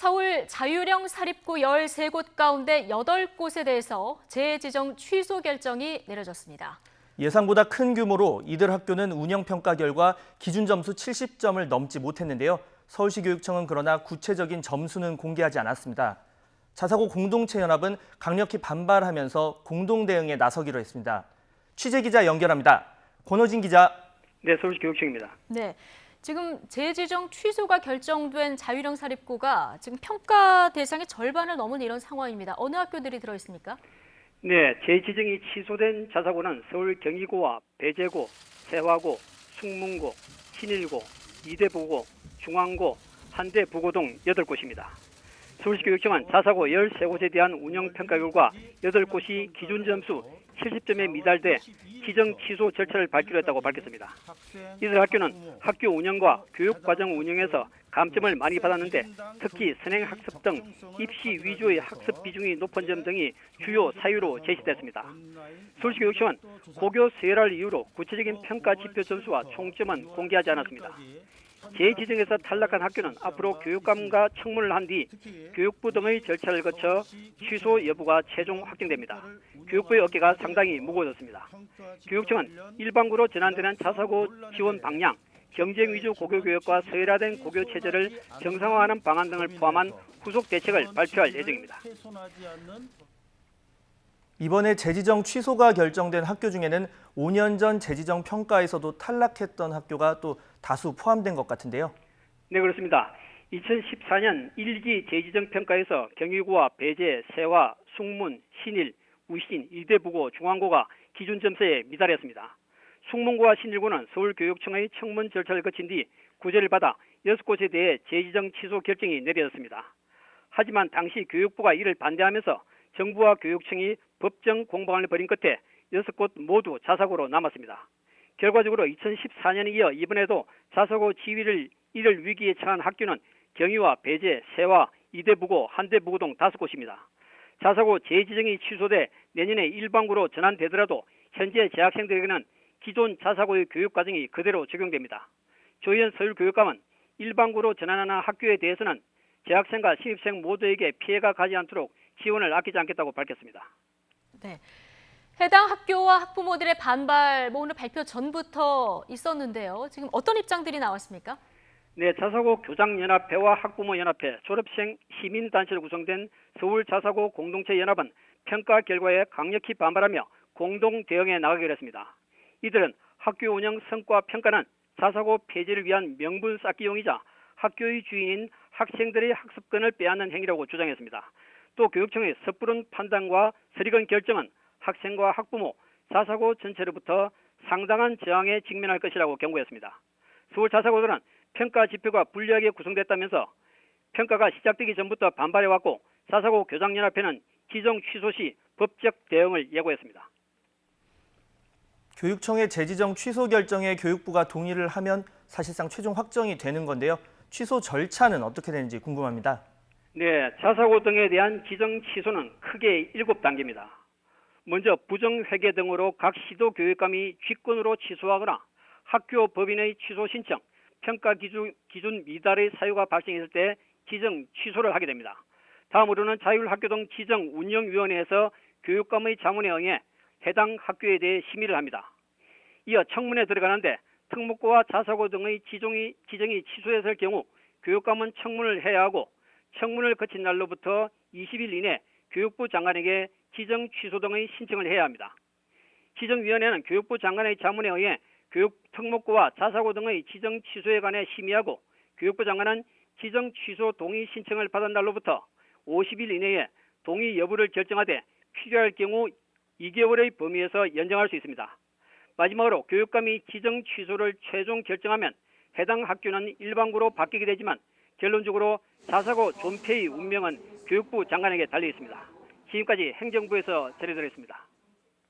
서울 자율형 사립고 13곳 가운데 8곳에 대해서 재지정 취소 결정이 내려졌습니다. 예상보다 큰 규모로 이들 학교는 운영평가 결과 기준 점수 70점을 넘지 못했는데요. 서울시 교육청은 그러나 구체적인 점수는 공개하지 않았습니다. 자사고 공동체 연합은 강력히 반발하면서 공동 대응에 나서기로 했습니다. 취재기자 연결합니다. 권호진 기자. 네, 서울시 교육청입니다. 네, 지금 재지정 취소가 결정된 자율형 사립고가 지금 평가 대상의 절반을 넘은 이런 상황입니다. 어느 학교들이 들어있습니까? 네, 재지정이 취소된 자사고는 서울 경희고와 배재고, 세화고, 숭문고, 신일고, 이대부고, 중앙고, 한대부고 등 8곳입니다. 서울시 교육청은 자사고 13곳에 대한 운영평가 결과 8곳이 기준 점수 70점에 미달돼 지정 취소 절차를 밟기로 했다고 밝혔습니다. 이들 학교는 학교 운영과 교육과정 운영에서 감점을 많이 받았는데 특히 선행학습 등 입시 위주의 학습 비중이 높은 점 등이 주요 사유로 제시됐습니다. 서울시 교육청은 고교 서열화를 이유로 구체적인 평가 지표 점수와 총점은 공개하지 않았습니다. 재지정에서 탈락한 학교는 앞으로 교육감과 청문을 한 뒤 교육부 등의 절차를 거쳐 취소 여부가 최종 확정됩니다. 교육부의 어깨가 상당히 무거워졌습니다. 교육청은 일반고로 전환되는 자사고 지원 방향, 경쟁 위주 고교 교육과 서열화된 고교 체제를 정상화하는 방안 등을 포함한 후속 대책을 발표할 예정입니다. 이번에 재지정 취소가 결정된 학교 중에는 5년 전 재지정 평가에서도 탈락했던 학교가 또 다수 포함된 것 같은데요. 네, 그렇습니다. 2014년 1기 재지정 평가에서 경희고와 배재, 세화, 숭문, 신일, 우신, 이대부고, 중앙고가 기준 점수에 미달했습니다. 숭문고와 신일고는 서울교육청의 청문 절차를 거친 뒤 구제를 받아 6곳에 대해 재지정 취소 결정이 내려졌습니다. 하지만 당시 교육부가 이를 반대하면서 정부와 교육청이 법정 공방을 벌인 끝에 6곳 모두 자사고로 남았습니다. 결과적으로 2014년에 이어 이번에도 자사고 지위를 잃을 위기에 처한 학교는 경희와 배재, 세화, 이대부고, 한대부고 등 5곳입니다. 자사고 재지정이 취소돼 내년에 일반고로 전환되더라도 현재 재학생들에게는 기존 자사고의 교육과정이 그대로 적용됩니다. 조희연 서울교육감은 일반고로 전환하는 학교에 대해서는 재학생과 신입생 모두에게 피해가 가지 않도록 지원을 아끼지 않겠다고 밝혔습니다. 네, 해당 학교와 학부모들의 반발 오늘 발표 전부터 있었는데요. 지금 어떤 입장들이 나왔습니까? 네, 자사고 교장연합회와 학부모연합회, 졸업생 시민단체로 구성된 서울자사고 공동체연합은 평가 결과에 강력히 반발하며 공동 대응에 나가기로 했습니다. 이들은 학교 운영 성과 평가는 자사고 폐지를 위한 명분 쌓기용이자 학교의 주인인 학생들의 학습권을 빼앗는 행위라고 주장했습니다. 또 교육청의 섣부른 판단과 서리건 결정은 학생과 학부모, 자사고 전체로부터 상당한 저항에 직면할 것이라고 경고했습니다. 서울자사고들은 평가 지표가 불리하게 구성됐다면서 평가가 시작되기 전부터 반발해왔고 자사고 교장연합회는 지정 취소 시 법적 대응을 예고했습니다. 교육청의 재지정 취소 결정에 교육부가 동의를 하면 사실상 최종 확정이 되는 건데요. 취소 절차는 어떻게 되는지 궁금합니다. 네, 자사고 등에 대한 지정 취소는 크게 7단계입니다. 먼저 부정회계 등으로 각 시도 교육감이 쥐권으로 취소하거나 학교 법인의 취소 신청, 평가 기준 미달의 사유가 발생했을 때 지정 취소를 하게 됩니다. 다음으로는 자율학교 등 지정운영위원회에서 교육감의 자문에 응해 해당 학교에 대해 심의를 합니다. 이어 청문에 들어가는데 특목고와 자사고 등의 지정이 취소했을 경우 교육감은 청문을 해야 하고 청문을 거친 날로부터 20일 이내 교육부 장관에게 지정 취소 등의 신청을 해야 합니다. 지정위원회는 교육부 장관의 자문에 의해 특목고와 자사고 등의 지정 취소에 관해 심의하고 교육부 장관은 지정 취소 동의 신청을 받은 날로부터 50일 이내에 동의 여부를 결정하되 필요할 경우 2개월의 범위에서 연장할 수 있습니다. 마지막으로 교육감이 지정 취소를 최종 결정하면 해당 학교는 일반고로 바뀌게 되지만 결론적으로 자사고 존폐의 운명은 교육부 장관에게 달려 있습니다. 지금까지 행정부에서 전해드렸습니다.